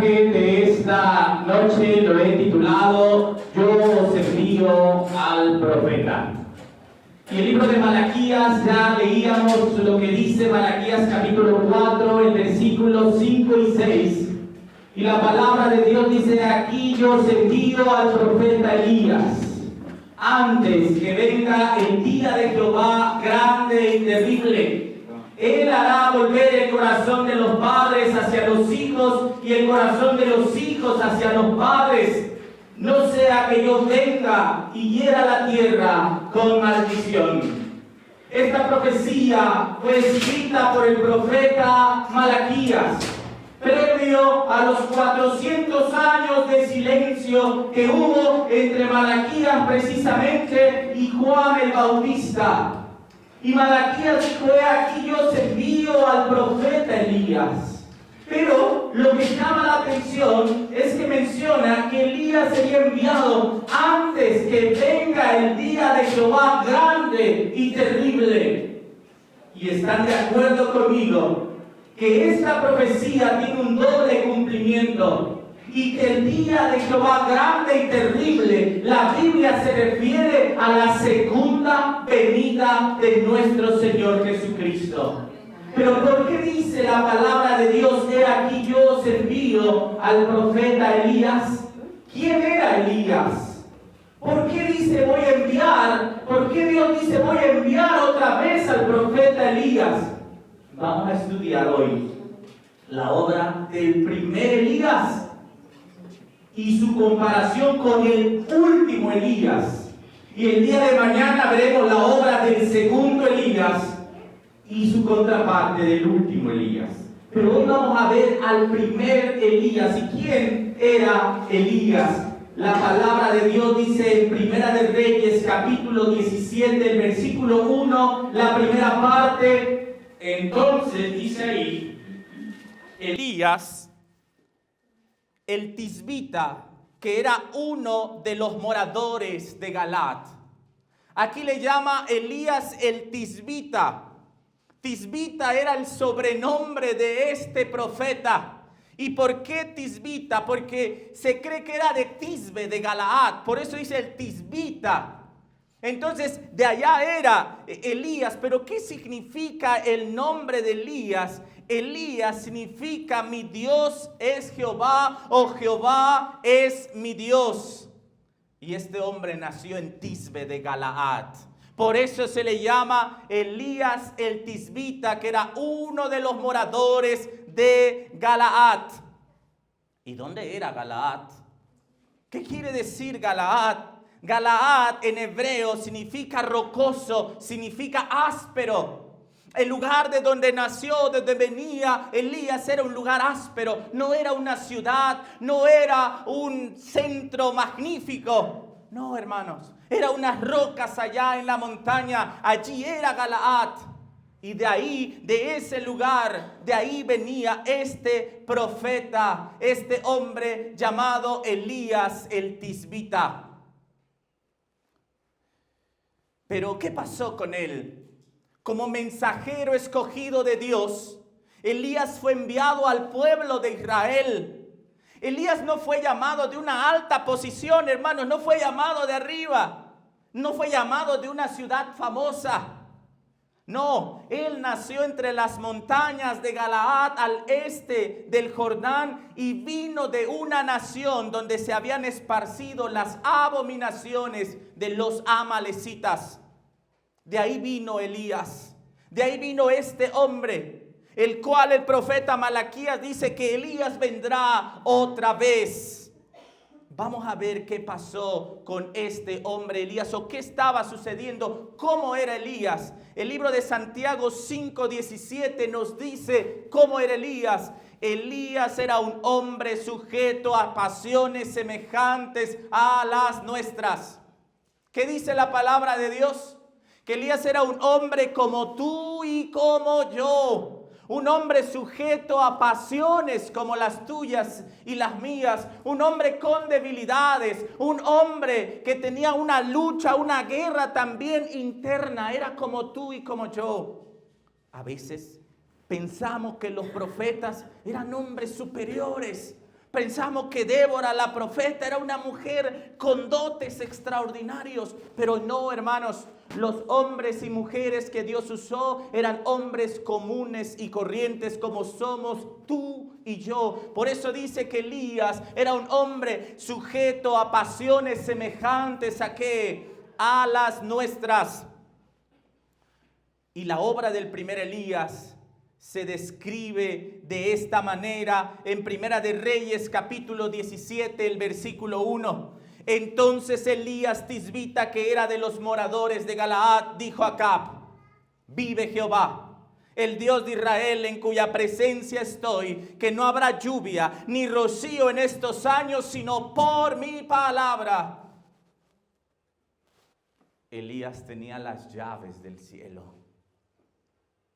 mensaje de esta noche lo he titulado Yo os envío al profeta. Y el libro de Malaquías, ya leíamos lo que dice Malaquías capítulo 4, el versículo 5 y 6. Y la palabra de Dios dice: aquí yo os envío al profeta Elías, antes que venga el día de Jehová grande y terrible. Él hará volver el corazón de los padres hacia los hijos y el corazón de los hijos hacia los padres. No sea que yo venga y hiera la tierra con maldición. Esta profecía fue escrita por el profeta Malaquías, previo a los 400 años de silencio que hubo entre Malaquías precisamente y Juan el Bautista. Y Malaquías dijo: he aquí yo os envío al profeta Elías. Pero lo que llama la atención es que menciona que Elías sería enviado antes que venga el día de Jehová grande y terrible. Y están de acuerdo conmigo que esta profecía tiene un doble cumplimiento, y que el día de Jehová grande y terrible, la Biblia se refiere a la segunda venida de nuestro Señor Jesucristo. Pero ¿por qué dice la palabra de Dios: he aquí yo os envío al profeta Elías? ¿Quién era Elías? ¿Por qué dice voy a enviar? ¿Por qué Dios dice voy a enviar otra vez al profeta Elías? Vamos a estudiar hoy la obra del primer Elías y su comparación con el último Elías. Y el día de mañana veremos la obra del segundo Elías y su contraparte del último Elías. Pero hoy vamos a ver al primer Elías. ¿Y quién era Elías? La palabra de Dios dice en Primera de Reyes, capítulo 17, el versículo 1, la primera parte. Entonces dice ahí: Elías, el tisbita, que era uno de los moradores de Galaad. Aquí le llama Elías el tisbita. Tisbita era el sobrenombre de este profeta. ¿Y por qué tisbita? Porque se cree que era de Tisbe, de Galaad. Por eso dice el tisbita. Entonces, de allá era Elías. Pero ¿qué significa el nombre de Elías? Elías significa mi Dios es Jehová, o Jehová es mi Dios. Y este hombre nació en Tisbe de Galaad. Por eso se le llama Elías el tisbita, que era uno de los moradores de Galaad. ¿Y dónde era Galaad? ¿Qué quiere decir Galaad? Galaad en hebreo significa rocoso, significa áspero. El lugar de donde nació, de donde venía Elías, era un lugar áspero. No era una ciudad, no era un centro magnífico. No, hermanos, era unas rocas allá en la montaña. Allí era Galaad. Y de ahí, de ese lugar, de ahí venía este profeta, este hombre llamado Elías el tisbita. Pero ¿qué pasó con él? Como mensajero escogido de Dios, Elías fue enviado al pueblo de Israel. Elías no fue llamado de una alta posición, hermanos, no fue llamado de arriba, no fue llamado de una ciudad famosa. No, él nació entre las montañas de Galaad al este del Jordán y vino de una nación donde se habían esparcido las abominaciones de los amalecitas. De ahí vino Elías, de ahí vino este hombre, el cual el profeta Malaquías dice que Elías vendrá otra vez. Vamos a ver qué pasó con este hombre Elías, o qué estaba sucediendo, cómo era Elías. El libro de Santiago 5:17 nos dice cómo era Elías. Elías era un hombre sujeto a pasiones semejantes a las nuestras. ¿Qué dice la palabra de Dios? Que Elías era un hombre como tú y como yo. Un hombre sujeto a pasiones como las tuyas y las mías. Un hombre con debilidades. Un hombre que tenía una lucha, una guerra también interna. Era como tú y como yo. A veces pensamos que los profetas eran hombres superiores. Pensamos que Débora, la profeta, era una mujer con dotes extraordinarios, pero no, hermanos. Los hombres y mujeres que Dios usó eran hombres comunes y corrientes como somos tú y yo. Por eso dice que Elías era un hombre sujeto a pasiones semejantes a ¿qué? A las nuestras. Y la obra del primer Elías se describe de esta manera en Primera de Reyes capítulo 17, el versículo 1. Entonces Elías Tisbita, que era de los moradores de Galaad, dijo a Acab: vive Jehová, el Dios de Israel, en cuya presencia estoy, que no habrá lluvia ni rocío en estos años, sino por mi palabra. Elías tenía las llaves del cielo.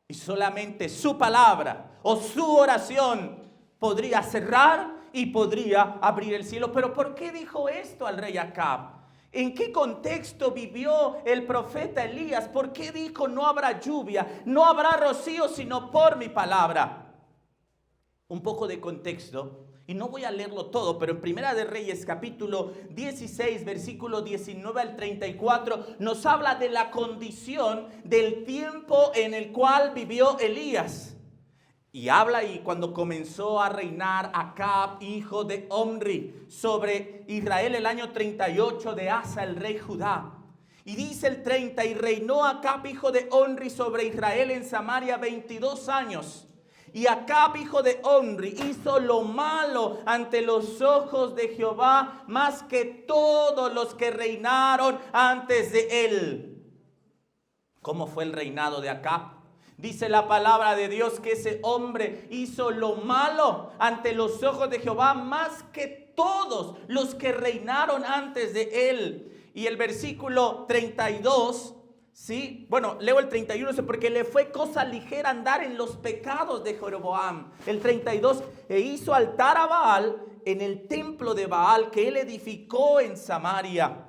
Y solamente su palabra o su oración podría cerrar y podría abrir el cielo. Pero ¿por qué dijo esto al rey Acab? ¿En qué contexto vivió el profeta Elías? ¿Por qué dijo no habrá lluvia, no habrá rocío, sino por mi palabra? Un poco de contexto. Y no voy a leerlo todo, pero en Primera de Reyes capítulo 16, versículo 19 al 34, nos habla de la condición del tiempo en el cual vivió Elías. Y habla y cuando comenzó a reinar Acab, hijo de Omri, sobre Israel el año 38 de Asa, el rey Judá. Y dice el 30, y reinó Acab, hijo de Omri, sobre Israel en Samaria 22 años. Y Acab, hijo de Omri, hizo lo malo ante los ojos de Jehová, más que todos los que reinaron antes de él. ¿Cómo fue el reinado de Acab? Dice la palabra de Dios que ese hombre hizo lo malo ante los ojos de Jehová, más que todos los que reinaron antes de él. Y el versículo 32... sí, bueno, leo el 31, porque le fue cosa ligera andar en los pecados de Jeroboam. El 32, e hizo altar a Baal en el templo de Baal que él edificó en Samaria.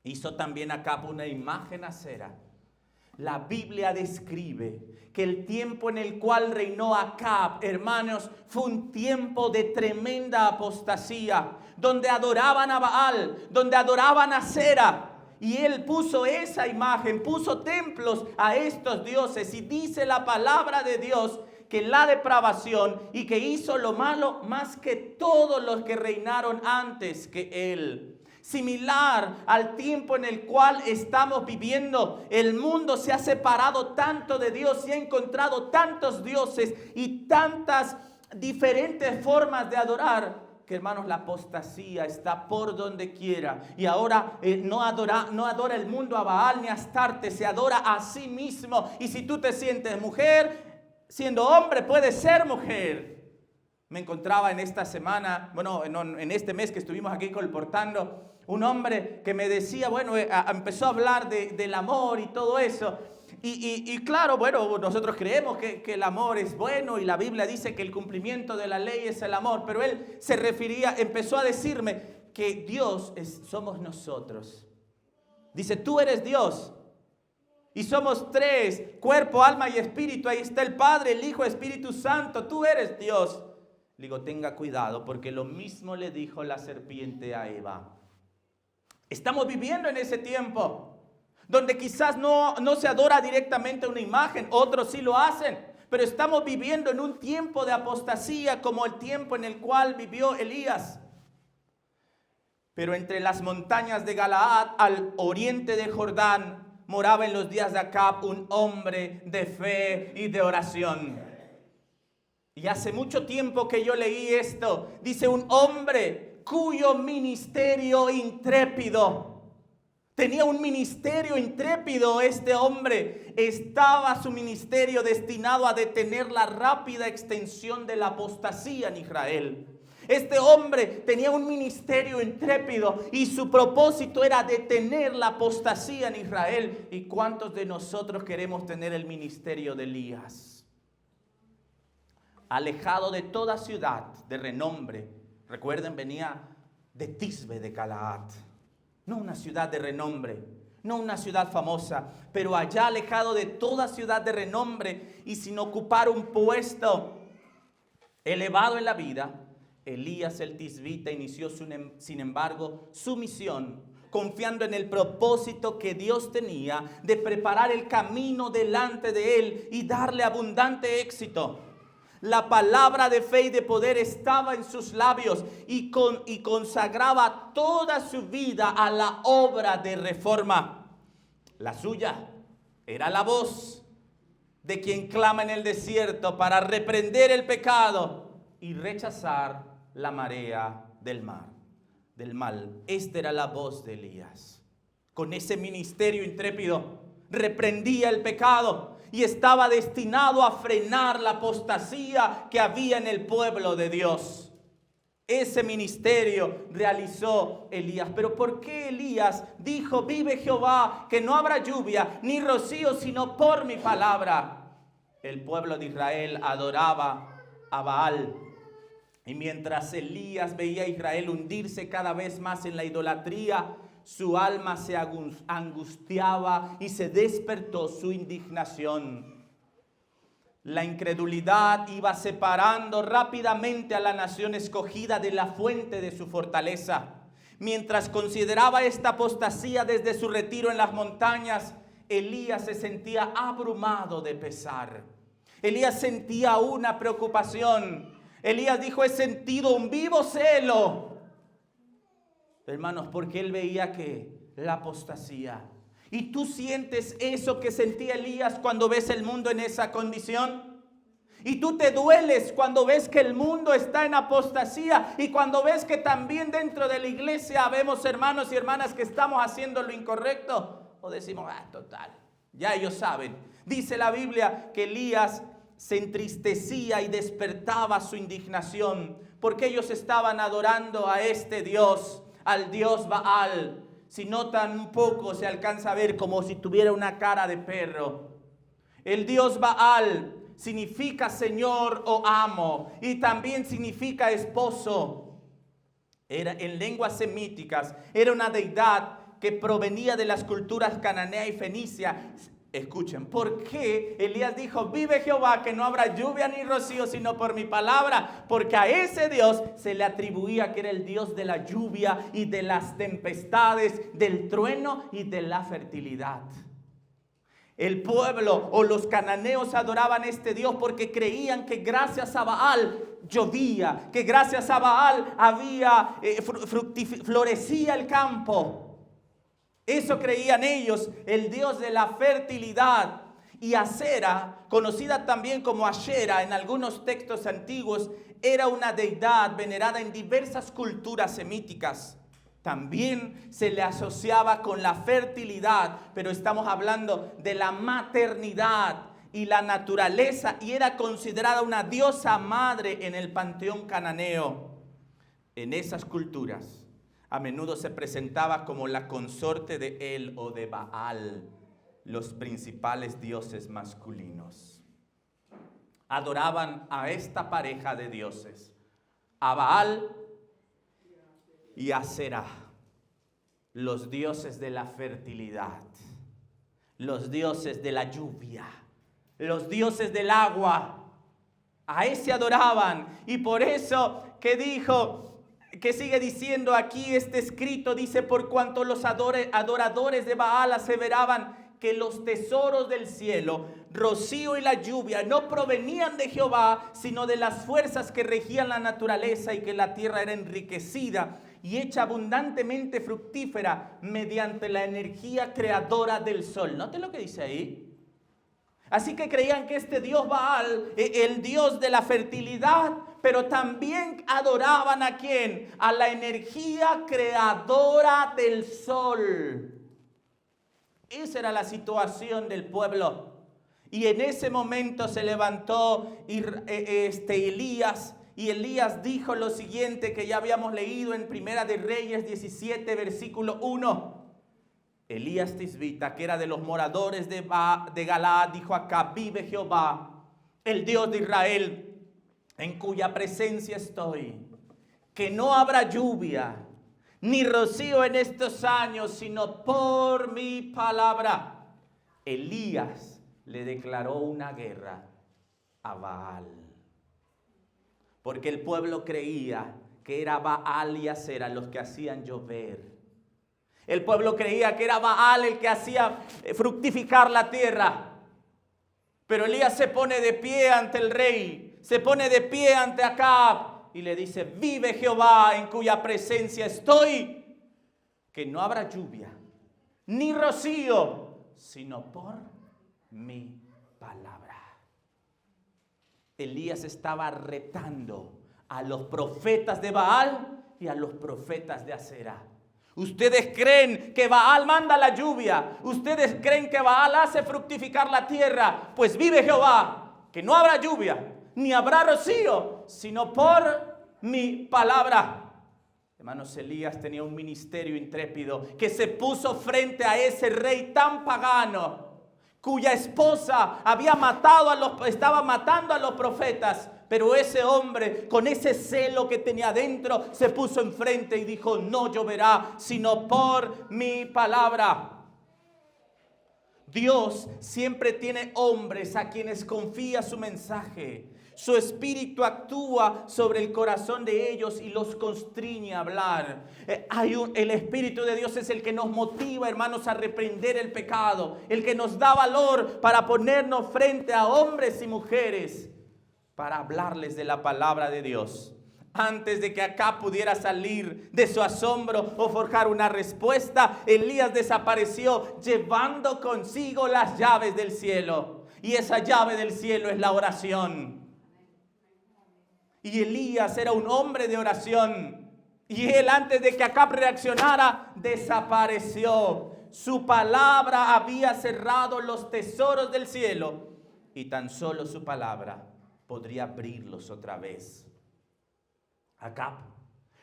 Hizo también Acab una imagen acera. La Biblia describe que el tiempo en el cual reinó Acab, hermanos, fue un tiempo de tremenda apostasía, donde adoraban a Baal, donde adoraban a Acera. Y él puso esa imagen, puso templos a estos dioses. Y dice la palabra de Dios que la depravación y que hizo lo malo más que todos los que reinaron antes que él. Similar al tiempo en el cual estamos viviendo, el mundo se ha separado tanto de Dios y ha encontrado tantos dioses y tantas diferentes formas de adorar, que hermanos, la apostasía está por donde quiera. Y ahora no adora el mundo a Baal ni a Astarte, se adora a sí mismo. Y si tú te sientes mujer, siendo hombre puedes ser mujer. Me encontraba en esta semana, bueno, en este mes que estuvimos aquí colportando, un hombre que me decía, bueno, empezó a hablar del amor y todo eso. Y claro, bueno, nosotros creemos que el amor es bueno y la Biblia dice que el cumplimiento de la ley es el amor. Pero él empezó a decirme que Dios somos nosotros. Dice, tú eres Dios y somos tres, cuerpo, alma y espíritu. Ahí está el Padre, el Hijo, el Espíritu Santo. Tú eres Dios. Le digo, tenga cuidado, porque lo mismo le dijo la serpiente a Eva. Estamos viviendo en ese tiempo donde quizás no se adora directamente una imagen, otros sí lo hacen, pero estamos viviendo en un tiempo de apostasía como el tiempo en el cual vivió Elías. Pero entre las montañas de Galaad, al oriente de Jordán, moraba en los días de Acab un hombre de fe y de oración. Y hace mucho tiempo que yo leí esto, dice un hombre cuyo ministerio intrépido. Tenía un ministerio intrépido este hombre. Estaba su ministerio destinado a detener la rápida extensión de la apostasía en Israel. Este hombre tenía un ministerio intrépido y su propósito era detener la apostasía en Israel. ¿Y cuántos de nosotros queremos tener el ministerio de Elías? Alejado de toda ciudad de renombre. Recuerden, venía de Tisbe de Galaad. No una ciudad de renombre, no una ciudad famosa, pero allá alejado de toda ciudad de renombre y sin ocupar un puesto elevado en la vida, Elías el tisbita inició sin embargo su misión, confiando en el propósito que Dios tenía de preparar el camino delante de él y darle abundante éxito. La palabra de fe y de poder estaba en sus labios y consagraba toda su vida a la obra de reforma. La suya era la voz de quien clama en el desierto para reprender el pecado y rechazar la marea del mal. Esta era la voz de Elías. Con ese ministerio intrépido reprendía el pecado y estaba destinado a frenar la apostasía que había en el pueblo de Dios. Ese ministerio realizó Elías. Pero ¿por qué Elías dijo: vive Jehová, que no habrá lluvia ni rocío sino por mi palabra? El pueblo de Israel adoraba a Baal. Y mientras Elías veía a Israel hundirse cada vez más en la idolatría, su alma se angustiaba y se despertó su indignación. La incredulidad iba separando rápidamente a la nación escogida de la fuente de su fortaleza. Mientras consideraba esta apostasía desde su retiro en las montañas, Elías se sentía abrumado de pesar. Elías sentía una preocupación. Elías dijo: he sentido un vivo celo. Hermanos, porque él veía que la apostasía. ¿Y tú sientes eso que sentía Elías cuando ves el mundo en esa condición? Y tú te dueles cuando ves que el mundo está en apostasía y cuando ves que también dentro de la iglesia vemos hermanos y hermanas que estamos haciendo lo incorrecto. O decimos: total, ya ellos saben. Dice la Biblia que Elías se entristecía y despertaba su indignación porque ellos estaban adorando a este Dios, al Dios Baal. Si notan un poco, se alcanza a ver como si tuviera una cara de perro. El Dios Baal significa Señor o amo y también significa esposo. En lenguas semíticas era una deidad que provenía de las culturas cananea y fenicia. Escuchen, ¿por qué Elías dijo: vive Jehová, que no habrá lluvia ni rocío sino por mi palabra? Porque a ese Dios se le atribuía que era el Dios de la lluvia y de las tempestades, del trueno y de la fertilidad. El pueblo o los cananeos adoraban a este Dios porque creían que gracias a Baal llovía, que gracias a Baal florecía el campo. Eso creían ellos, el Dios de la fertilidad. Y Asera, conocida también como Ashera en algunos textos antiguos, era una deidad venerada en diversas culturas semíticas. También se le asociaba con la fertilidad, pero estamos hablando de la maternidad y la naturaleza, y era considerada una diosa madre en el panteón cananeo. En esas culturas a menudo se presentaba como la consorte de él o de Baal, los principales dioses masculinos. Adoraban a esta pareja de dioses, a Baal y a Asera, los dioses de la fertilidad, los dioses de la lluvia, los dioses del agua. A ese adoraban, y por eso que dijo, que sigue diciendo aquí este escrito, dice: por cuanto los adoradores de Baal aseveraban que los tesoros del cielo, rocío y la lluvia, no provenían de Jehová, sino de las fuerzas que regían la naturaleza, y que la tierra era enriquecida y hecha abundantemente fructífera mediante la energía creadora del sol. ¿Note lo que dice ahí? Así que creían que este Dios Baal, el Dios de la fertilidad, pero también adoraban ¿a quién? A la energía creadora del sol. Esa era la situación del pueblo. Y en ese momento se levantó Elías. Y Elías dijo lo siguiente que ya habíamos leído en Primera de Reyes 17, versículo 1. Elías tisbita, que era de los moradores de Galaad, dijo: acá vive Jehová, el Dios de Israel, en cuya presencia estoy, que no habrá lluvia ni rocío en estos años, sino por mi palabra. Elías le declaró una guerra a Baal. Porque el pueblo creía que era Baal y Acera los que hacían llover. El pueblo creía que era Baal el que hacía fructificar la tierra. Pero Elías se pone de pie ante el rey, se pone de pie ante Acab y le dice: vive Jehová en cuya presencia estoy, que no habrá lluvia ni rocío, sino por mi palabra. Elías estaba retando a los profetas de Baal y a los profetas de Acera. Ustedes creen que Baal manda la lluvia, ustedes creen que Baal hace fructificar la tierra, pues vive Jehová, que no habrá lluvia, ni habrá rocío, sino por mi palabra. Hermanos, Elías tenía un ministerio intrépido que se puso frente a ese rey tan pagano, cuya esposa estaba matando a los profetas. Pero ese hombre, con ese celo que tenía dentro, se puso enfrente y dijo: no lloverá, sino por mi palabra. Dios siempre tiene hombres a quienes confía su mensaje. Su espíritu actúa sobre el corazón de ellos y los constriñe a hablar. El Espíritu de Dios es el que nos motiva, hermanos, a reprender el pecado. El que nos da valor para ponernos frente a hombres y mujeres para hablarles de la palabra de Dios. Antes de que Acab pudiera salir de su asombro o forjar una respuesta, Elías desapareció llevando consigo las llaves del cielo. Y esa llave del cielo es la oración. Y Elías era un hombre de oración. Y él, antes de que Acab reaccionara, desapareció. Su palabra había cerrado los tesoros del cielo. Y tan solo su palabra podría abrirlos otra vez. Acab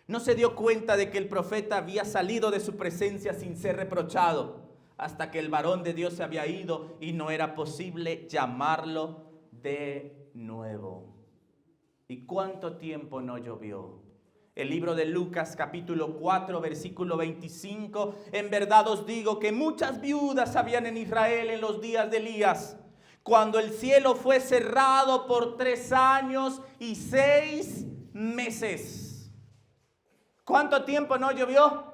no se dio cuenta de que el profeta había salido de su presencia sin ser reprochado, hasta que el varón de Dios se había ido y no era posible llamarlo de nuevo. ¿Y cuánto tiempo no llovió? El libro de Lucas capítulo 4 versículo 25: en verdad os digo que muchas viudas habían en Israel en los días de Elías, cuando el cielo fue cerrado por 3 años y 6 meses. ¿Cuánto tiempo no llovió?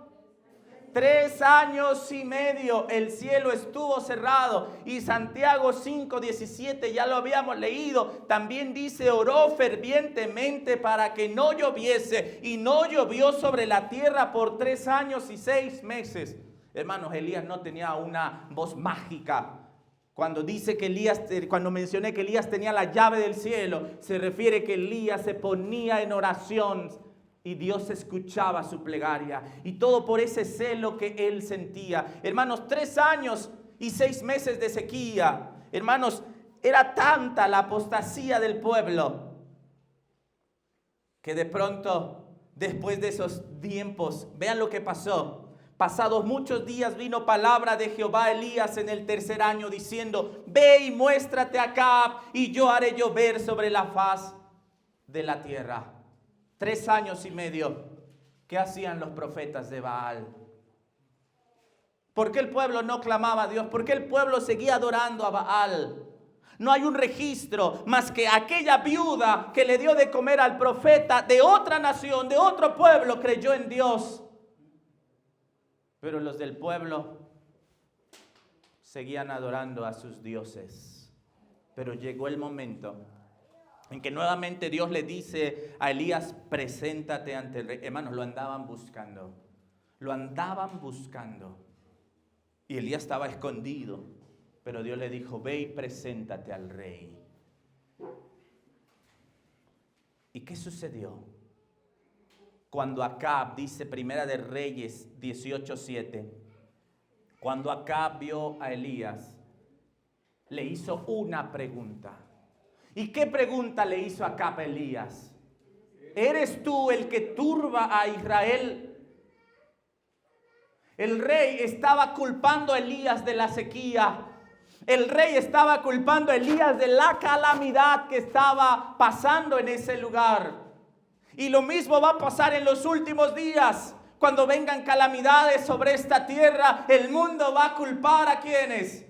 3 años y medio el cielo estuvo cerrado. Y Santiago 5:17, ya lo habíamos leído, también dice: oró fervientemente para que no lloviese, y no llovió sobre la tierra por 3 años y 6 meses. Hermanos, Elías no tenía una voz mágica. Cuando mencioné que Elías tenía la llave del cielo, se refiere que Elías se ponía en oración y Dios escuchaba su plegaria. Y todo por ese celo que él sentía. Hermanos, 3 años y 6 meses de sequía. Hermanos, era tanta la apostasía del pueblo que de pronto, después de esos tiempos, vean lo que pasó. Pasados muchos días vino palabra de Jehová a Elías en el 3er año, diciendo: ve y muéstrate a Acab, y yo haré llover sobre la faz de la tierra. 3 años y medio. ¿Qué hacían los profetas de Baal? ¿Por qué el pueblo no clamaba a Dios? ¿Por qué el pueblo seguía adorando a Baal? No hay un registro más que aquella viuda que le dio de comer al profeta de otra nación, de otro pueblo, creyó en Dios. Pero los del pueblo seguían adorando a sus dioses. Pero llegó el momento en que nuevamente Dios le dice a Elías: preséntate ante el rey. Hermanos, lo andaban buscando. Lo andaban buscando. Y Elías estaba escondido. Pero Dios le dijo: ve y preséntate al rey. ¿Y qué sucedió? Cuando Acab, dice Primera de Reyes 18:7, cuando Acab vio a Elías, le hizo una pregunta. ¿Y qué pregunta le hizo Acab a Elías? ¿Eres tú el que turba a Israel? El rey estaba culpando a Elías de la sequía. El rey estaba culpando a Elías de la calamidad que estaba pasando en ese lugar. Y lo mismo va a pasar en los últimos días. Cuando vengan calamidades sobre esta tierra, el mundo va a culpar ¿a quiénes?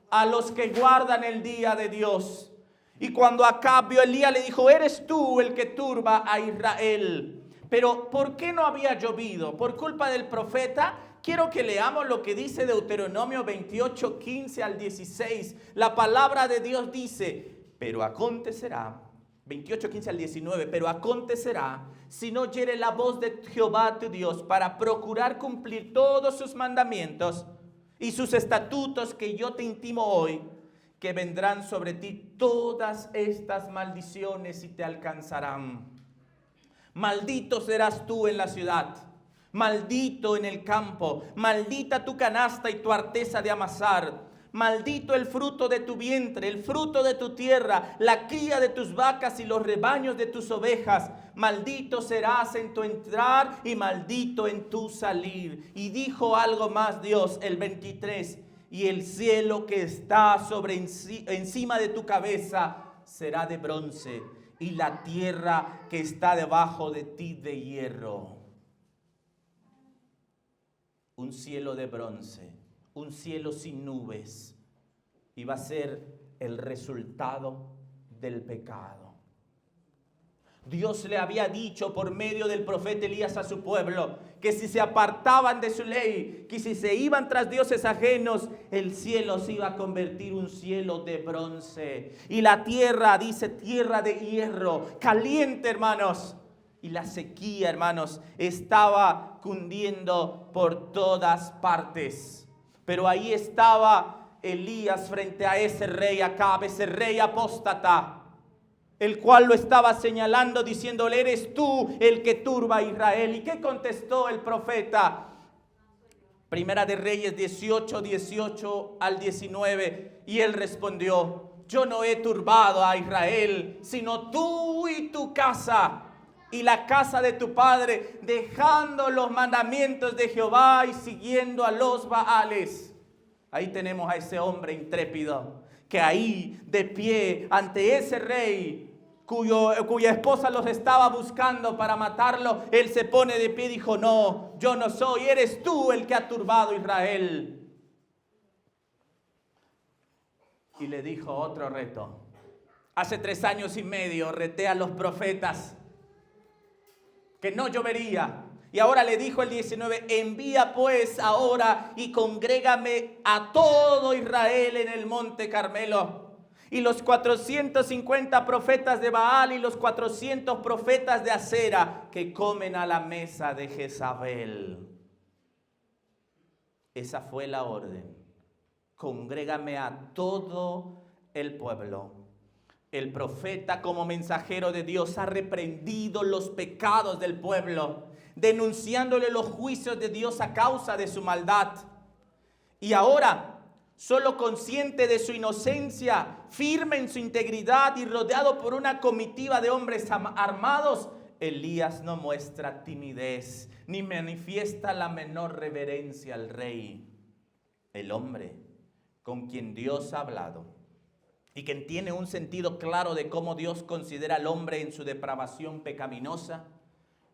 A los que guardan el día de Dios. Y cuando Acab vio a Elías, le dijo, eres tú el que turba a Israel. Pero ¿por qué no había llovido? ¿Por culpa del profeta? Quiero que leamos lo que dice Deuteronomio 28, 15 al 16. La palabra de Dios dice, pero acontecerá, 28, 15 al 19, pero acontecerá, si no oyere la voz de Jehová tu Dios para procurar cumplir todos sus mandamientos y sus estatutos que yo te intimo hoy, que vendrán sobre ti todas estas maldiciones y te alcanzarán. Maldito serás tú en la ciudad, maldito en el campo, maldita tu canasta y tu arteza de amasar. Maldito el fruto de tu vientre, el fruto de tu tierra, la cría de tus vacas y los rebaños de tus ovejas. Maldito serás en tu entrar y maldito en tu salir. Y dijo algo más Dios, el 23, y el cielo que está encima de tu cabeza será de bronce, y la tierra que está debajo de ti de hierro. Un cielo de bronce, un cielo sin nubes, iba a ser el resultado del pecado. Dios le había dicho por medio del profeta Elías a su pueblo que si se apartaban de su ley, que si se iban tras dioses ajenos, el cielo se iba a convertir un cielo de bronce. Y la tierra, dice, tierra de hierro, caliente, hermanos. Y la sequía, hermanos, estaba cundiendo por todas partes. Pero ahí estaba Elías frente a ese rey Acab, ese rey apóstata, el cual lo estaba señalando diciéndole, eres tú el que turba a Israel. ¿Y qué contestó el profeta? Primera de Reyes 18, 18 al 19. Y él respondió, yo no he turbado a Israel, sino tú y tu casa y la casa de tu padre, dejando los mandamientos de Jehová y siguiendo a los Baales. Ahí tenemos a ese hombre intrépido, que ahí de pie ante ese rey, cuya esposa los estaba buscando para matarlo, él se pone de pie y dijo, no, yo no soy, eres tú el que ha turbado a Israel. Y le dijo otro reto. Hace 3 años y medio reté a los profetas que no llovería. Y ahora le dijo el 19, envía pues ahora y congrégame a todo Israel en el monte Carmelo. Y los 450 profetas de Baal y los 400 profetas de Acera que comen a la mesa de Jezabel. Esa fue la orden. Congrégame a todo el pueblo. El profeta, como mensajero de Dios, ha reprendido los pecados del pueblo, denunciándole los juicios de Dios a causa de su maldad. Y ahora, solo consciente de su inocencia, firme en su integridad y rodeado por una comitiva de hombres armados, Elías no muestra timidez ni manifiesta la menor reverencia al rey. El hombre con quien Dios ha hablado y quien tiene un sentido claro de cómo Dios considera al hombre en su depravación pecaminosa,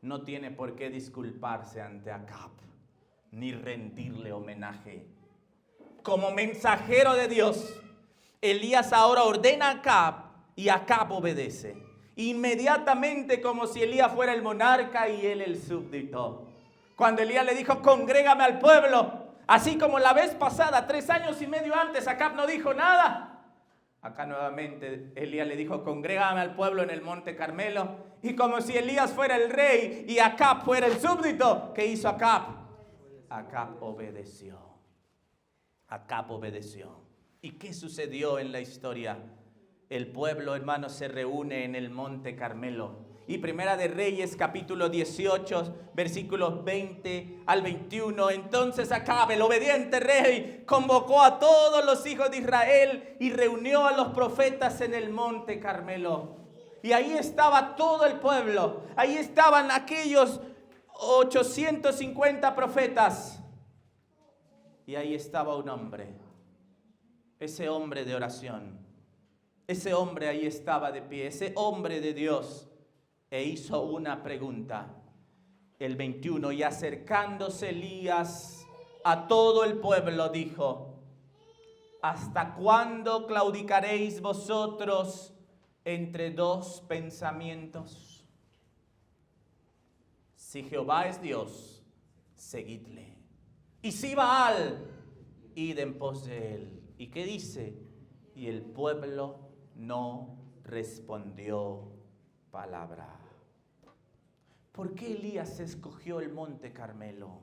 no tiene por qué disculparse ante Acab ni rendirle homenaje. Como mensajero de Dios, Elías ahora ordena a Acab y Acab obedece. Inmediatamente, como si Elías fuera el monarca y él el súbdito. Cuando Elías le dijo, congrégame al pueblo, así como la vez pasada, 3 años y medio antes, Acab no dijo nada. Acá nuevamente Elías le dijo, congrégame al pueblo en el monte Carmelo. Y como si Elías fuera el rey y Acab fuera el súbdito, ¿qué hizo Acab? Acab obedeció. Acab obedeció. ¿Y qué sucedió en la historia? El pueblo, hermanos, se reúne en el monte Carmelo. Y Primera de Reyes, capítulo 18, versículos 20 al 21. Entonces Acab, el obediente rey, convocó a todos los hijos de Israel y reunió a los profetas en el monte Carmelo. Y ahí estaba todo el pueblo. Ahí estaban aquellos 850 profetas. Y ahí estaba un hombre, ese hombre de oración, ese hombre ahí estaba de pie, ese hombre de Dios, e hizo una pregunta, el 21, y acercándose Elías a todo el pueblo dijo, ¿hasta cuándo claudicaréis vosotros entre dos pensamientos. Si Jehová es Dios, seguidle. Y si Baal, id en pos de él. ¿Y qué dice? Y el pueblo no respondió palabra. ¿Por qué Elías escogió el monte Carmelo?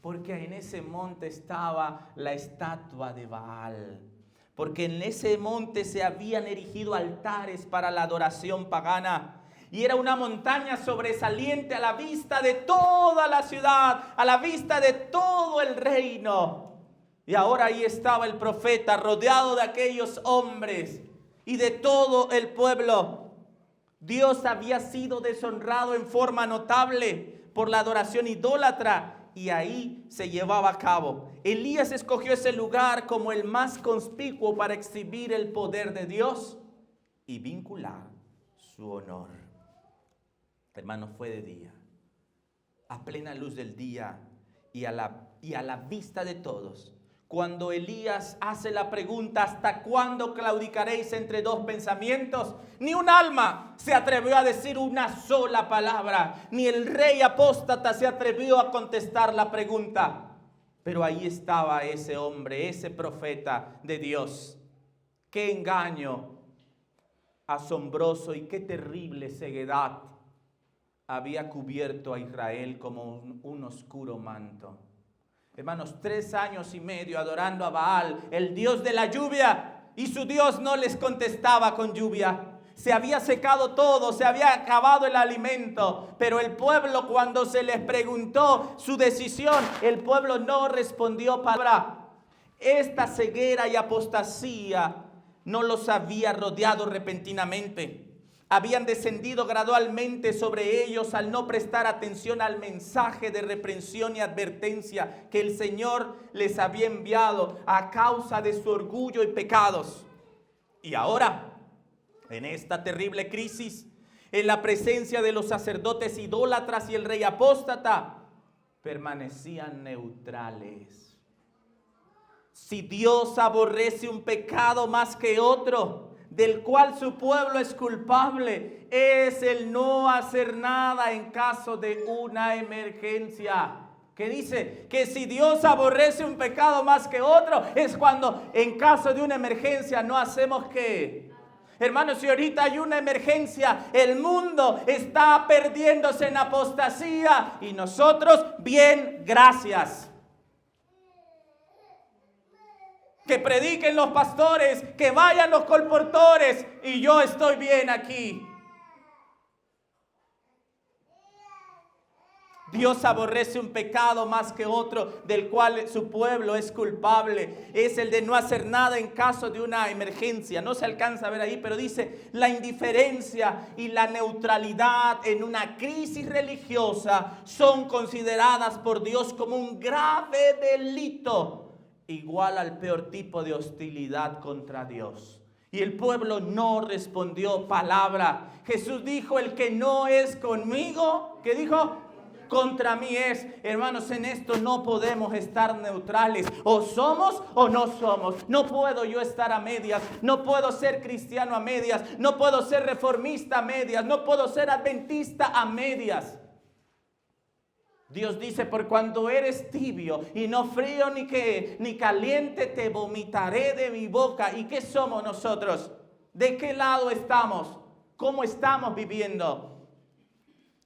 Porque en ese monte estaba la estatua de Baal. Porque en ese monte se habían erigido altares para la adoración pagana. Y era una montaña sobresaliente a la vista de toda la ciudad, a la vista de todo el reino. Y ahora ahí estaba el profeta rodeado de aquellos hombres y de todo el pueblo. Dios había sido deshonrado en forma notable por la adoración idólatra. Y ahí se llevaba a cabo. Elías escogió ese lugar como el más conspicuo para exhibir el poder de Dios y vincular su honor. Hermano, fue de día, a plena luz del día y a la vista de todos. Cuando Elías hace la pregunta, ¿hasta cuándo claudicaréis entre dos pensamientos? Ni un alma se atrevió a decir una sola palabra, ni el rey apóstata se atrevió a contestar la pregunta. Pero ahí estaba ese hombre, ese profeta de Dios. ¡Qué engaño asombroso y qué terrible ceguedad había cubierto a Israel como un oscuro manto! Hermanos, 3 años y medio adorando a Baal, el Dios de la lluvia, y su Dios no les contestaba con lluvia. Se había secado todo, se había acabado el alimento, pero el pueblo, cuando se les preguntó su decisión, el pueblo no respondió palabra. Esta ceguera y apostasía no los había rodeado repentinamente. Habían descendido gradualmente sobre ellos al no prestar atención al mensaje de reprensión y advertencia que el Señor les había enviado a causa de su orgullo y pecados. Y ahora, en esta terrible crisis, en la presencia de los sacerdotes idólatras y el rey apóstata, permanecían neutrales. Si Dios aborrece un pecado más que otro, del cual su pueblo es culpable, es el no hacer nada en caso de una emergencia. ¿Qué dice? Que si Dios aborrece un pecado más que otro, es cuando en caso de una emergencia no hacemos ¿qué? Hermanos, si ahorita hay una emergencia, el mundo está perdiéndose en apostasía y nosotros, bien, gracias. Que prediquen los pastores, que vayan los colportores y yo estoy bien aquí. Dios aborrece un pecado más que otro del cual su pueblo es culpable. Es el de no hacer nada en caso de una emergencia. No se alcanza a ver ahí, pero dice la indiferencia y la neutralidad en una crisis religiosa son consideradas por Dios como un grave delito, igual al peor tipo de hostilidad contra Dios. Y el pueblo no respondió palabra. Jesús dijo, el que no es conmigo, ¿qué dijo? Contra mí es. Hermanos, en esto no podemos estar neutrales. O somos o no somos. No puedo yo estar a medias. No puedo ser cristiano a medias. No puedo ser reformista a medias. No puedo ser adventista a medias. Dios dice, por cuando eres tibio y no frío ni caliente, te vomitaré de mi boca. ¿Y qué somos nosotros? ¿De qué lado estamos? ¿Cómo estamos viviendo?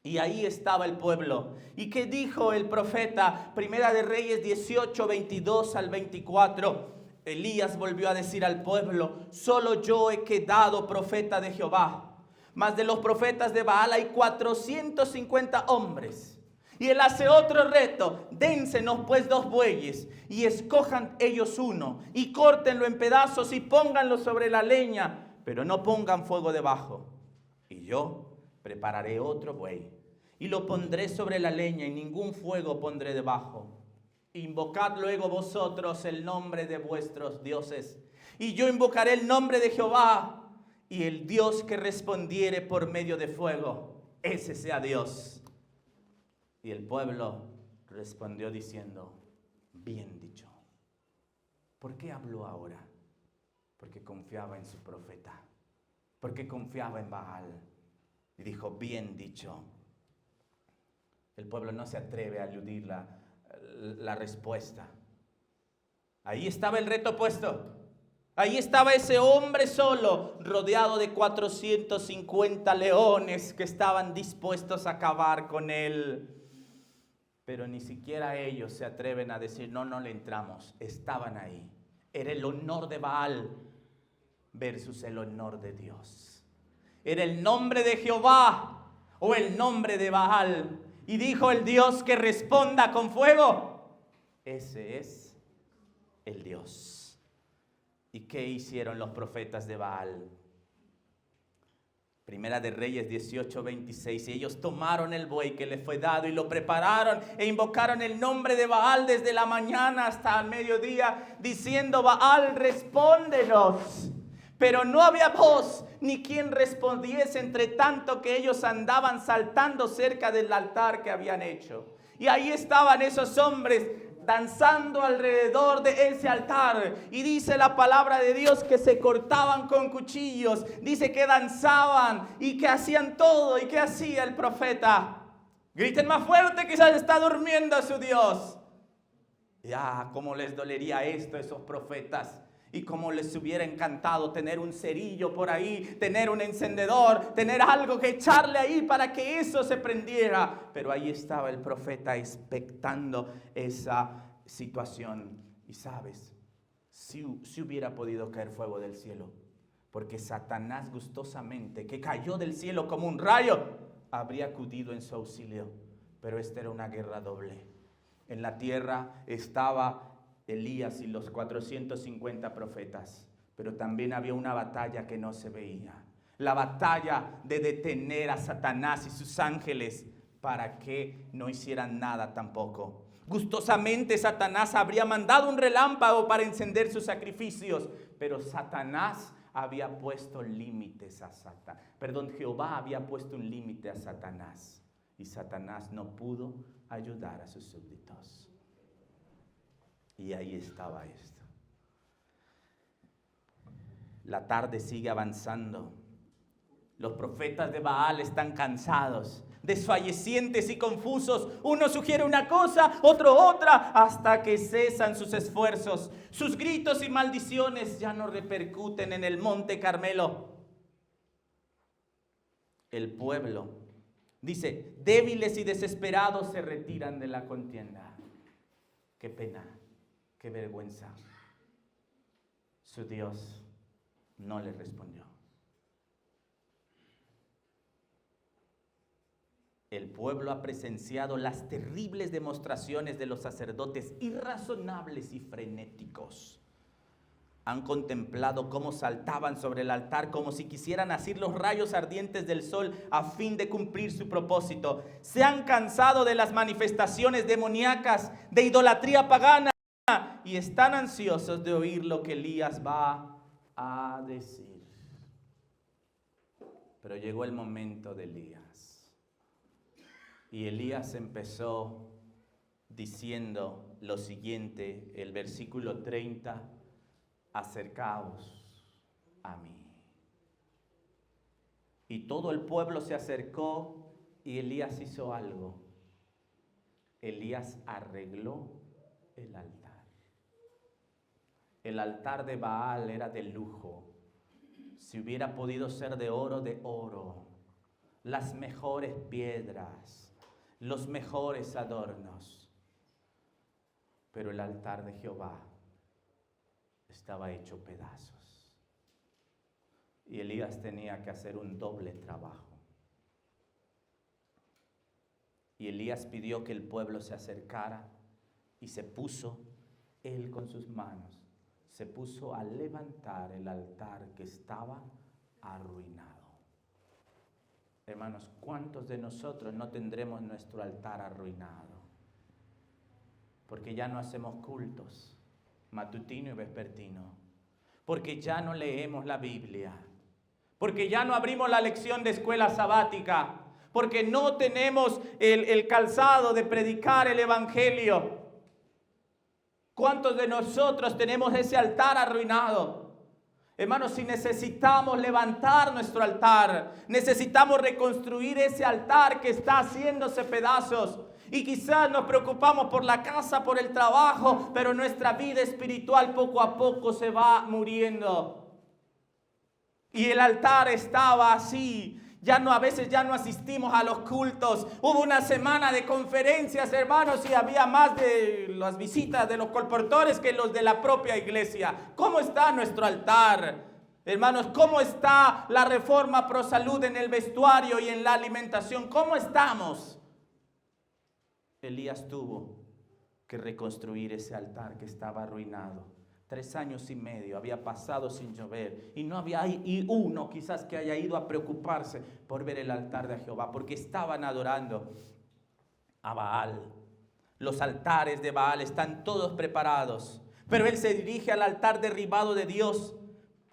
Y ahí estaba el pueblo. ¿Y qué dijo el profeta? Primera de Reyes 18, 22 al 24. Elías volvió a decir al pueblo, solo yo he quedado profeta de Jehová. Mas de los profetas de Baal hay 450 hombres. Y él hace otro reto, dénsenos pues 2 bueyes y escojan ellos uno y córtenlo en pedazos y pónganlo sobre la leña, pero no pongan fuego debajo. Y yo prepararé otro buey y lo pondré sobre la leña y ningún fuego pondré debajo. Invocad luego vosotros el nombre de vuestros dioses y yo invocaré el nombre de Jehová, y el Dios que respondiere por medio de fuego, ese sea Dios. Y el pueblo respondió diciendo, bien dicho. ¿Por qué habló ahora? Porque confiaba en su profeta. porque confiaba en Baal. Y dijo, bien dicho. El pueblo no se atreve a eludir la respuesta. Ahí estaba el reto puesto. Ahí estaba ese hombre solo, rodeado de 450 leones que estaban dispuestos a acabar con él. Pero ni siquiera ellos se atreven a decir, no, no le entramos. Estaban ahí. Era el honor de Baal versus el honor de Dios. Era el nombre de Jehová o el nombre de Baal. Y dijo el Dios que responda con fuego. Ese es el Dios. ¿Y qué hicieron los profetas de Baal? Primera de Reyes 18:26. Y ellos tomaron el buey que les fue dado y lo prepararon e invocaron el nombre de Baal desde la mañana hasta el mediodía, diciendo, Baal, respóndenos. Pero no había voz ni quien respondiese, entre tanto que ellos andaban saltando cerca del altar que habían hecho. Y ahí estaban esos hombres danzando alrededor de ese altar. Y dice la palabra de Dios que se cortaban con cuchillos. Dice que danzaban y que hacían todo. ¿Y qué hacía el profeta? Griten más fuerte, quizás está durmiendo su Dios. Ya, cómo les dolería esto a esos profetas. Y cómo les hubiera encantado tener un cerillo por ahí, tener un encendedor, tener algo que echarle ahí para que eso se prendiera. Pero ahí estaba el profeta expectando esa situación. Y sabes, si hubiera podido caer fuego del cielo, porque Satanás gustosamente, que cayó del cielo como un rayo, habría acudido en su auxilio. Pero esta era una guerra doble. En la tierra estaba Elías y los 450 profetas, pero también había una batalla que no se veía. La batalla de detener a Satanás y sus ángeles para que no hicieran nada tampoco. Gustosamente Satanás habría mandado un relámpago para encender sus sacrificios, pero Satanás había puesto límites a Satanás. Jehová había puesto un límite a Satanás y Satanás no pudo ayudar a sus súbditos. Y ahí estaba esto. La tarde sigue avanzando. Los profetas de Baal están cansados, desfallecientes y confusos. Uno sugiere una cosa, otro otra, hasta que cesan sus esfuerzos. Sus gritos y maldiciones ya no repercuten en el monte Carmelo. El pueblo, dice, débiles y desesperados se retiran de la contienda. Qué pena. Qué vergüenza. Su Dios no le respondió. El pueblo ha presenciado las terribles demostraciones de los sacerdotes irrazonables y frenéticos. Han contemplado cómo saltaban sobre el altar como si quisieran asir los rayos ardientes del sol a fin de cumplir su propósito. Se han cansado de las manifestaciones demoníacas, de idolatría pagana, y están ansiosos de oír lo que Elías va a decir. Pero llegó el momento de Elías. Y Elías empezó diciendo lo siguiente, el versículo 30, acercaos a mí. Y todo el pueblo se acercó y Elías hizo algo. Elías arregló el altar. El altar de Baal era de lujo. Si hubiera podido ser de oro, las mejores piedras, los mejores adornos. Pero el altar de Jehová estaba hecho pedazos. Y Elías tenía que hacer un doble trabajo. Y Elías pidió que el pueblo se acercara y se puso él con sus manos. Se puso a levantar el altar que estaba arruinado. Hermanos, ¿cuántos de nosotros no tendremos nuestro altar arruinado? Porque ya no hacemos cultos matutino y vespertino. Porque ya no leemos la Biblia. Porque ya no abrimos la lección de escuela sabática. Porque no tenemos el calzado de predicar el evangelio. ¿Cuántos de nosotros tenemos ese altar arruinado? Hermanos, si necesitamos levantar nuestro altar, necesitamos reconstruir ese altar que está haciéndose pedazos. Y quizás nos preocupamos por la casa, por el trabajo, pero nuestra vida espiritual poco a poco se va muriendo. Y el altar estaba así. A veces ya no asistimos a los cultos. Hubo una semana de conferencias, hermanos, y había más de las visitas de los colportores que los de la propia iglesia. ¿Cómo está nuestro altar? Hermanos, ¿cómo está la reforma pro salud en el vestuario y en la alimentación? ¿Cómo estamos? Elías tuvo que reconstruir ese altar que estaba arruinado. 3 años y medio había pasado sin llover y no había uno quizás que haya ido a preocuparse por ver el altar de Jehová, porque estaban adorando a Baal. Los altares de Baal están todos preparados, pero él se dirige al altar derribado de Dios,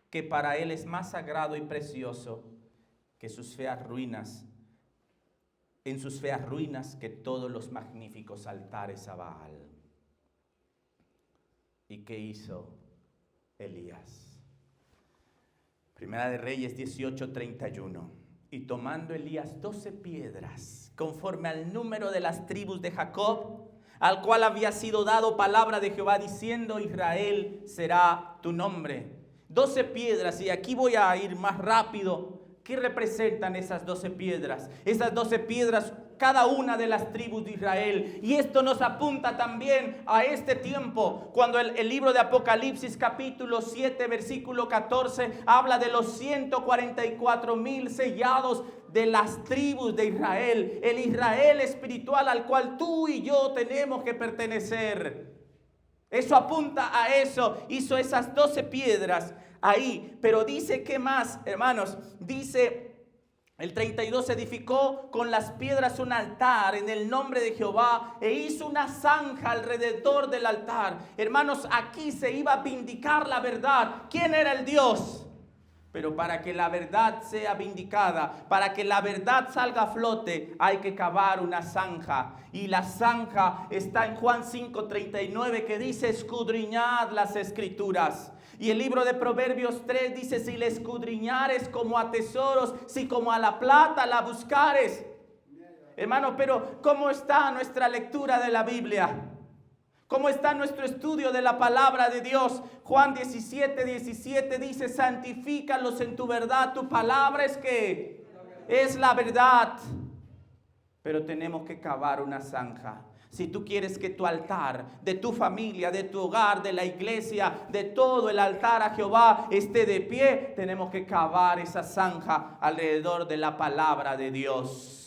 que para él es más sagrado y precioso que sus feas ruinas, en sus feas ruinas, que todos los magníficos altares a Baal. ¿Y qué hizo Elías? Primera de Reyes 18:31. Y tomando Elías 12 piedras, conforme al número de las tribus de Jacob, al cual había sido dado palabra de Jehová, diciendo: Israel será tu nombre. 12 piedras, y aquí voy a ir más rápido. ¿Qué representan esas 12 piedras? Esas 12 piedras, cada una de las tribus de Israel. Y esto nos apunta también a este tiempo, cuando el libro de Apocalipsis capítulo 7 versículo 14 habla de los 144,000 sellados de las tribus de Israel. El Israel espiritual al cual tú y yo tenemos que pertenecer. Eso apunta a eso. Hizo esas 12 piedras ahí. Pero dice, ¿qué más, hermanos? Dice el 32: edificó con las piedras un altar en el nombre de Jehová e hizo una zanja alrededor del altar. Hermanos, aquí se iba a vindicar la verdad. ¿Quién era el Dios? Pero para que la verdad sea vindicada, para que la verdad salga a flote, hay que cavar una zanja. Y la zanja está en Juan 5:39, que dice: escudriñad las escrituras. Y el libro de Proverbios 3 dice: si le escudriñares como a tesoros, si como a la plata la buscares. Hermano, pero ¿cómo está nuestra lectura de la Biblia? ¿Cómo está nuestro estudio de la palabra de Dios? Juan 17:17 dice: santifícalos en tu verdad, tu palabra es que es la verdad. Pero tenemos que cavar una zanja. Si tú quieres que tu altar, de tu familia, de tu hogar, de la iglesia, de todo el altar a Jehová esté de pie, tenemos que cavar esa zanja alrededor de la palabra de Dios.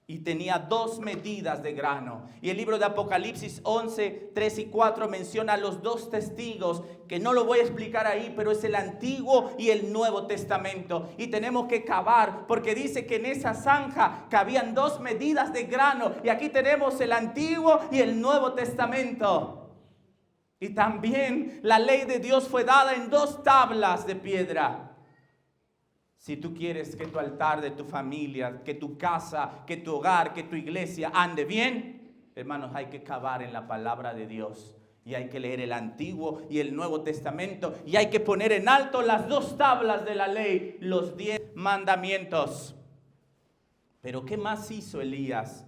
Y tenía 2 medidas de grano. Y el libro de Apocalipsis 11:3-4 menciona los 2 testigos, que no lo voy a explicar ahí, pero es el Antiguo y el Nuevo Testamento. Y tenemos que cavar, porque dice que en esa zanja cabían 2 medidas de grano. Y aquí tenemos el Antiguo y el Nuevo Testamento. Y también la ley de Dios fue dada en 2 tablas de piedra. Si tú quieres que tu altar de tu familia, que tu casa, que tu hogar, que tu iglesia ande bien, hermanos, hay que cavar en la palabra de Dios. Y hay que leer el Antiguo y el Nuevo Testamento. Y hay que poner en alto las 2 tablas de la ley, los 10 mandamientos. Pero ¿qué más hizo Elías?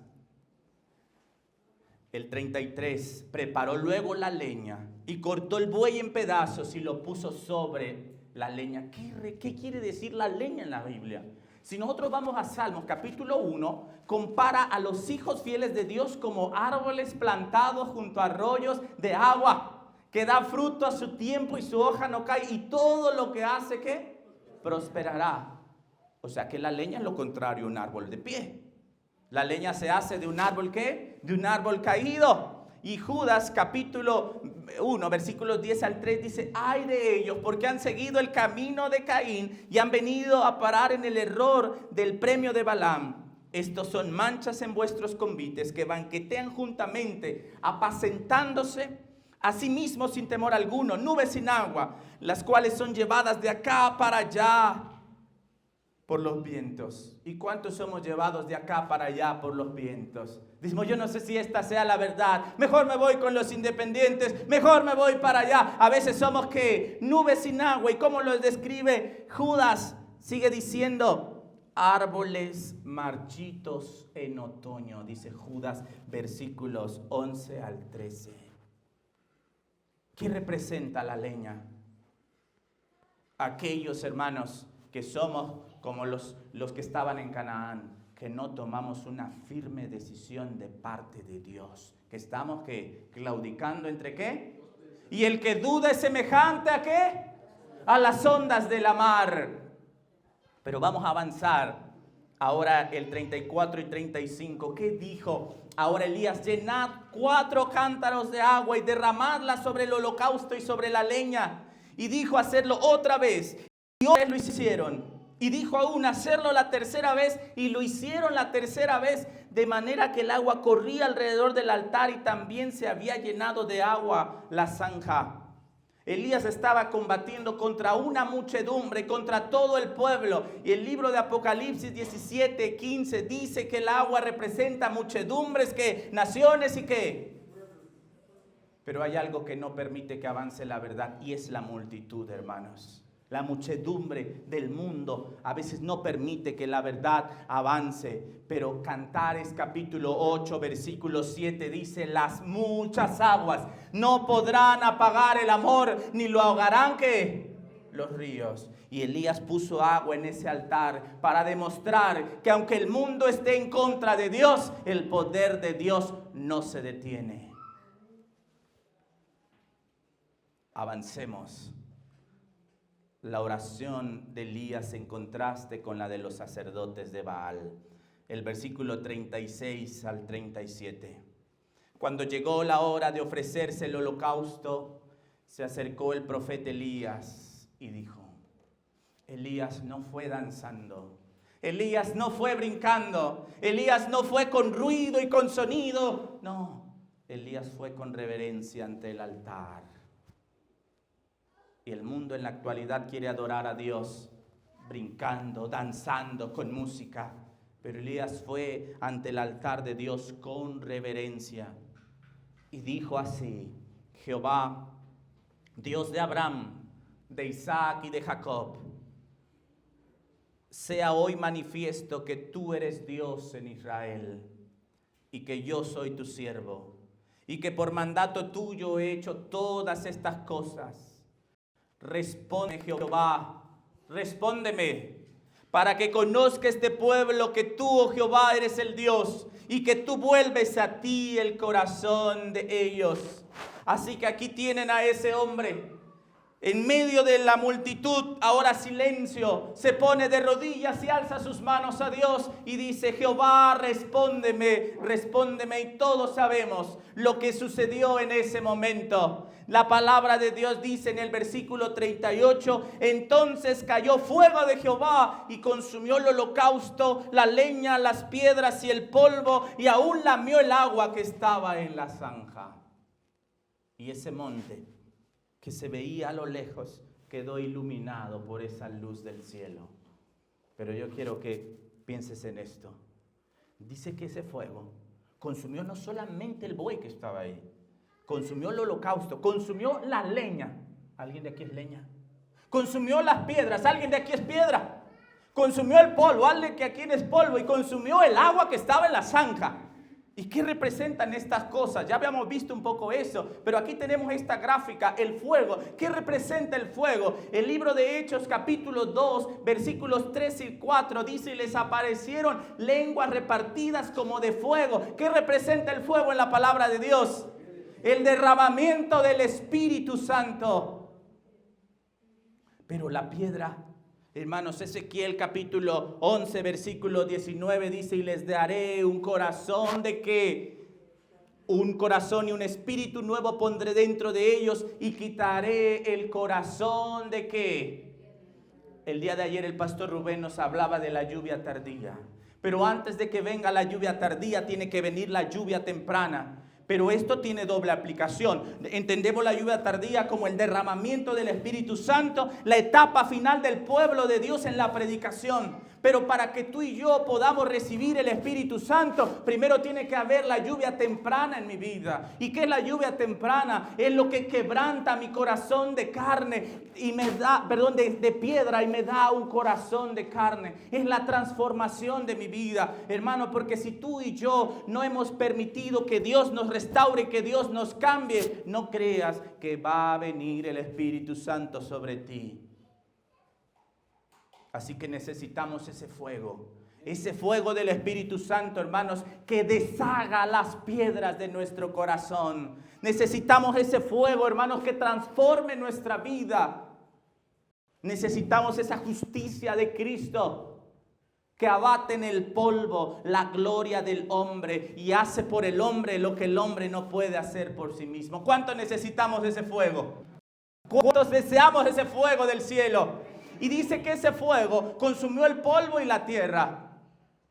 El 33, preparó luego la leña y cortó el buey en pedazos y lo puso sobre la leña. ¿Qué quiere decir la leña en la Biblia? Si nosotros vamos a Salmos capítulo 1, compara a los hijos fieles de Dios como árboles plantados junto a arroyos de agua, que da fruto a su tiempo y su hoja no cae, y todo lo que hace, ¿qué? Prosperará. O sea que la leña es lo contrario, un árbol de pie. La leña se hace de un árbol, ¿qué? De un árbol caído. Y Judas capítulo 1 versículos 10-3 dice: ay de ellos, porque han seguido el camino de Caín y han venido a parar en el error del premio de Balaam. Estos son manchas en vuestros convites, que banquetean juntamente, apacentándose a sí mismos sin temor alguno, nubes sin agua, las cuales son llevadas de acá para allá. por los vientos. ¿Y cuántos somos llevados de acá para allá por los vientos? Decimos, yo no sé si esta sea la verdad. Mejor me voy con los independientes. Mejor me voy para allá. A veces somos que nubes sin agua. ¿Y cómo los describe Judas? Sigue diciendo, árboles marchitos en otoño. Dice Judas, versículos 11 al 13. ¿Qué representa la leña? Aquellos hermanos que somos como los que estaban en Canaán, que no tomamos una firme decisión de parte de Dios, que estamos ¿qué? Claudicando entre ¿qué? Y el que duda es semejante ¿a qué? A las ondas de la mar. Pero vamos a avanzar. Ahora el 34 y 35, ¿qué dijo? Ahora Elías, llenad 4 cántaros de agua y derramadla sobre el holocausto y sobre la leña. Y dijo hacerlo otra vez. Y otra vez lo hicieron. Y dijo aún hacerlo la tercera vez. Y lo hicieron la tercera vez. De manera que el agua corría alrededor del altar y también se había llenado de agua la zanja. Elías estaba combatiendo contra una muchedumbre, contra todo el pueblo. Y el libro de Apocalipsis 17:15 dice que el agua representa muchedumbres, que naciones y qué. Pero hay algo que no permite que avance la verdad y es la multitud, hermanos. La muchedumbre del mundo a veces no permite que la verdad avance. Pero Cantares capítulo 8 versículo 7 dice, las muchas aguas no podrán apagar el amor, ni lo ahogarán ¿qué? Los ríos. Y Elías puso agua en ese altar para demostrar que aunque el mundo esté en contra de Dios, el poder de Dios no se detiene. Avancemos. La oración de Elías en contraste con la de los sacerdotes de Baal. El versículo 36 al 37. Cuando llegó la hora de ofrecerse el holocausto, se acercó el profeta Elías y dijo, Elías no fue danzando, Elías no fue brincando, Elías no fue con ruido y con sonido, no, Elías fue con reverencia ante el altar. Y el mundo en la actualidad quiere adorar a Dios brincando, danzando, con música. Pero Elías fue ante el altar de Dios con reverencia. Y dijo así, Jehová, Dios de Abraham, de Isaac y de Jacob, sea hoy manifiesto que tú eres Dios en Israel y que yo soy tu siervo y que por mandato tuyo he hecho todas estas cosas. Responde Jehová, respóndeme, para que conozca este pueblo que tú, oh Jehová, eres el Dios y que tú vuelves a ti el corazón de ellos. Así que aquí tienen a ese hombre. En medio de la multitud, ahora silencio, se pone de rodillas y alza sus manos a Dios y dice, Jehová, respóndeme, respóndeme. Y todos sabemos lo que sucedió en ese momento. La palabra de Dios dice en el versículo 38, entonces cayó fuego de Jehová y consumió el holocausto, la leña, las piedras y el polvo, y aún lamió el agua que estaba en la zanja. Y ese monte que se veía a lo lejos quedó iluminado por esa luz del cielo. Pero yo quiero que pienses en esto. Dice que ese fuego consumió no solamente el buey que estaba ahí, consumió el holocausto, consumió la leña. ¿Alguien de aquí es leña? Consumió las piedras. ¿Alguien de aquí es piedra? Consumió el polvo. ¿Alguien de aquí es polvo? Y consumió el agua que estaba en la zanja. ¿Y qué representan estas cosas? Ya habíamos visto un poco eso, pero aquí tenemos esta gráfica, el fuego. ¿Qué representa el fuego? El libro de Hechos capítulo 2, versículos 3 y 4 dice, y les aparecieron lenguas repartidas como de fuego. ¿Qué representa el fuego en la palabra de Dios? El derramamiento del Espíritu Santo. Pero la piedra, hermanos, Ezequiel capítulo 11, versículo 19 dice, y les daré un corazón de qué? Un corazón y un espíritu nuevo pondré dentro de ellos y quitaré el corazón de qué? El día de ayer el pastor Rubén nos hablaba de la lluvia tardía. Pero antes de que venga la lluvia tardía tiene que venir la lluvia temprana. Pero esto tiene doble aplicación. Entendemos la lluvia tardía como el derramamiento del Espíritu Santo, la etapa final del pueblo de Dios en la predicación. Pero para que tú y yo podamos recibir el Espíritu Santo, primero tiene que haber la lluvia temprana en mi vida. ¿Y qué es la lluvia temprana? Es lo que quebranta mi corazón de carne y me da, de piedra, y me da un corazón de carne. Es la transformación de mi vida, hermano, porque si tú y yo no hemos permitido que Dios nos restaure, que Dios nos cambie, no creas que va a venir el Espíritu Santo sobre ti. Así que necesitamos ese fuego del Espíritu Santo, hermanos, que deshaga las piedras de nuestro corazón. Necesitamos ese fuego, hermanos, que transforme nuestra vida. Necesitamos esa justicia de Cristo que abate en el polvo la gloria del hombre y hace por el hombre lo que el hombre no puede hacer por sí mismo. ¿Cuánto necesitamos ese fuego? ¿Cuántos deseamos ese fuego del cielo? Y dice que ese fuego consumió el polvo y la tierra.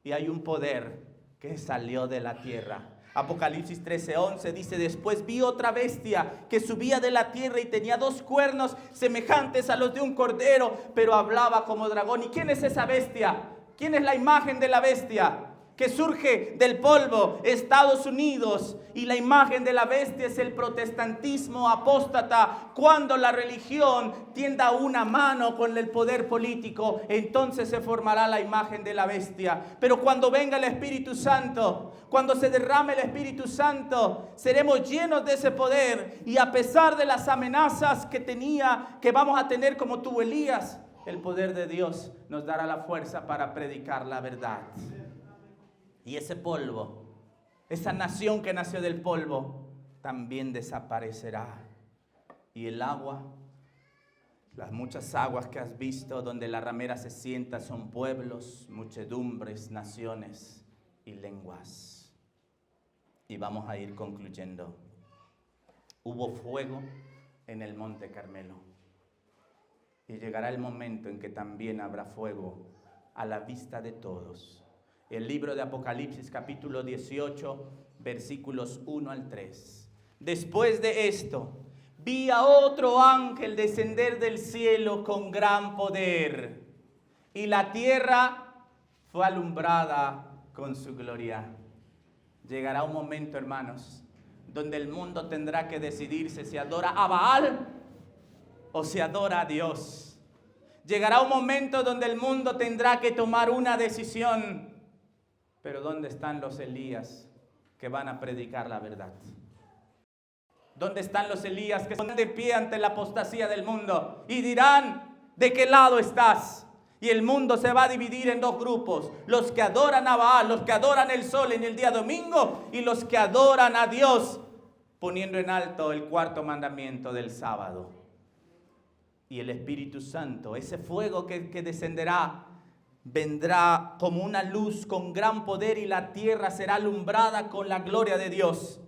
Y hay un poder que salió de la tierra. Apocalipsis 13:11 dice: después vi otra bestia que subía de la tierra y tenía 2 cuernos semejantes a los de un cordero, pero hablaba como dragón. ¿Y quién es esa bestia? ¿Quién es la imagen de la bestia? Que surge del polvo, Estados Unidos, y la imagen de la bestia es el protestantismo apóstata. Cuando la religión tienda una mano con el poder político, entonces se formará la imagen de la bestia. Pero cuando venga el Espíritu Santo, cuando se derrame el Espíritu Santo, seremos llenos de ese poder, y a pesar de las amenazas que vamos a tener como tuvo Elías, el poder de Dios nos dará la fuerza para predicar la verdad. Y ese polvo, esa nación que nació del polvo, también desaparecerá. Y el agua, las muchas aguas que has visto donde la ramera se sienta, son pueblos, muchedumbres, naciones y lenguas. Y vamos a ir concluyendo. Hubo fuego en el Monte Carmelo. Y llegará el momento en que también habrá fuego a la vista de todos. El libro de Apocalipsis, capítulo 18, versículos 1 al 3. Después de esto, vi a otro ángel descender del cielo con gran poder, y la tierra fue alumbrada con su gloria. Llegará un momento, hermanos, donde el mundo tendrá que decidirse si adora a Baal o si adora a Dios. Llegará un momento donde el mundo tendrá que tomar una decisión. Pero ¿dónde están los Elías que van a predicar la verdad? ¿Dónde están los Elías que están de pie ante la apostasía del mundo y dirán: ¿de qué lado estás? Y el mundo se va a dividir en 2 grupos: los que adoran a Baal, los que adoran el sol en el día domingo, y los que adoran a Dios, poniendo en alto el 4º mandamiento del sábado. Y el Espíritu Santo, ese fuego que descenderá, vendrá como una luz con gran poder, y la tierra será alumbrada con la gloria de Dios.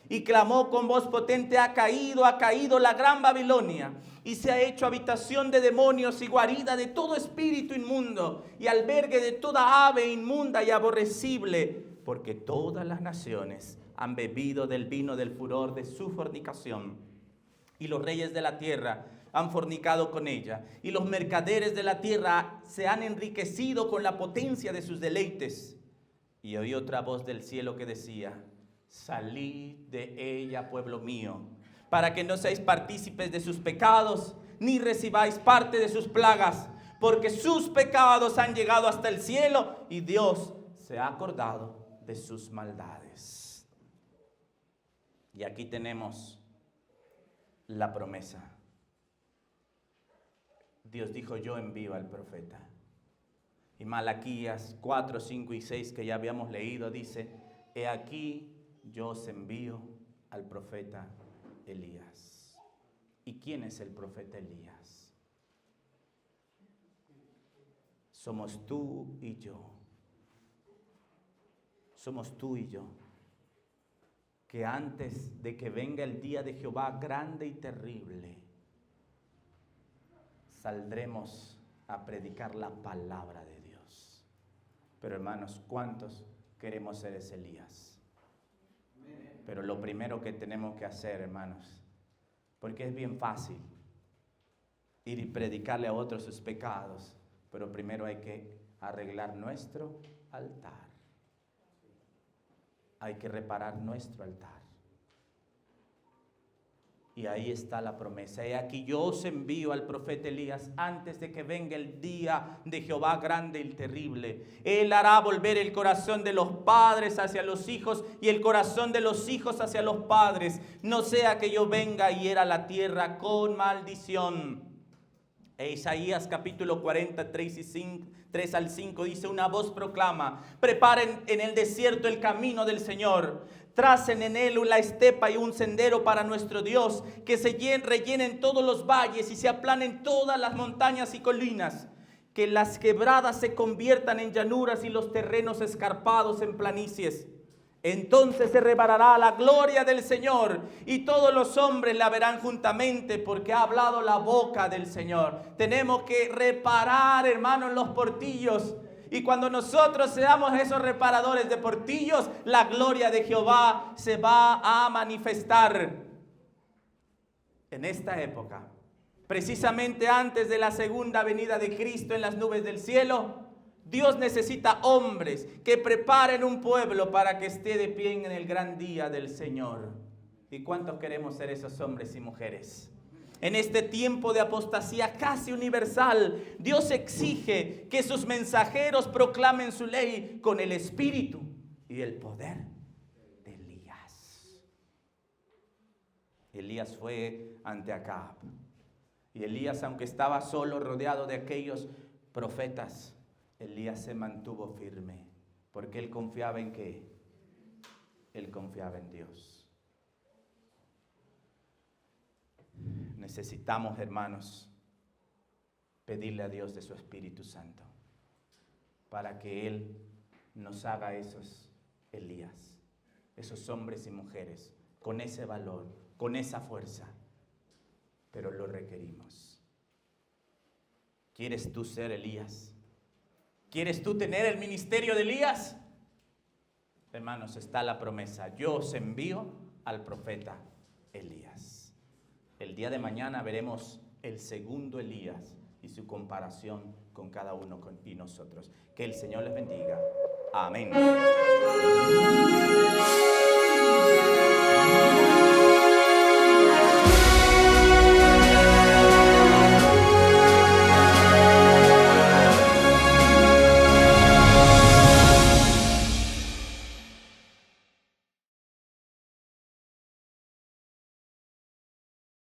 Y clamó con voz potente: ha caído la gran Babilonia, y se ha hecho habitación de demonios y guarida de todo espíritu inmundo, y albergue de toda ave inmunda y aborrecible, porque todas las naciones han bebido del vino del furor de su fornicación. Y los reyes de la tierra han fornicado con ella, y los mercaderes de la tierra se han enriquecido con la potencia de sus deleites. Y oí otra voz del cielo que decía: salid de ella, pueblo mío, para que no seáis partícipes de sus pecados, ni recibáis parte de sus plagas, porque sus pecados han llegado hasta el cielo, y Dios se ha acordado de sus maldades. Y aquí tenemos la promesa. Dios dijo: yo envío al profeta. Y Malaquías 4, 5 y 6, que ya habíamos leído, dice: he aquí yo os envío al profeta Elías. ¿Y quién es el profeta Elías? Somos tú y yo. Somos tú y yo, que antes de que venga el día de Jehová grande y terrible, saldremos a predicar la palabra de Dios. Pero hermanos, ¿cuántos queremos ser ese Elías? Pero lo primero que tenemos que hacer, hermanos, porque es bien fácil ir y predicarle a otros sus pecados, pero primero hay que arreglar nuestro altar. Hay que reparar nuestro altar. Y ahí está la promesa. He aquí yo os envío al profeta Elías antes de que venga el día de Jehová grande y terrible. Él hará volver el corazón de los padres hacia los hijos y el corazón de los hijos hacia los padres. No sea que yo venga y hiera la tierra con maldición. Isaías capítulo 43 al 5 dice: una voz proclama, preparen en el desierto el camino del Señor, tracen en él la estepa y un sendero para nuestro Dios, que se rellenen todos los valles y se aplanen todas las montañas y colinas, que las quebradas se conviertan en llanuras y los terrenos escarpados en planicies. Entonces se revelará la gloria del Señor y todos los hombres la verán juntamente, porque ha hablado la boca del Señor. Tenemos que reparar, hermanos, los portillos. Y cuando nosotros seamos esos reparadores de portillos, la gloria de Jehová se va a manifestar. En esta época, precisamente antes de la segunda venida de Cristo en las nubes del cielo, Dios necesita hombres que preparen un pueblo para que esté de pie en el gran día del Señor. ¿Y cuántos queremos ser esos hombres y mujeres? En este tiempo de apostasía casi universal, Dios exige que sus mensajeros proclamen su ley con el espíritu y el poder de Elías. Elías fue ante Acab. Y Elías, aunque estaba solo, rodeado de aquellos profetas, Elías se mantuvo firme, porque él confiaba en ¿qué? Él confiaba en Dios. Necesitamos, hermanos, pedirle a Dios de su Espíritu Santo para que Él nos haga esos Elías, esos hombres y mujeres con ese valor, con esa fuerza, pero lo requerimos. ¿Quieres tú ser Elías? ¿Quieres tú tener el ministerio de Elías? Hermanos, está la promesa. Yo os envío al profeta Elías. El día de mañana veremos el segundo Elías y su comparación con cada uno y nosotros. Que el Señor les bendiga. Amén.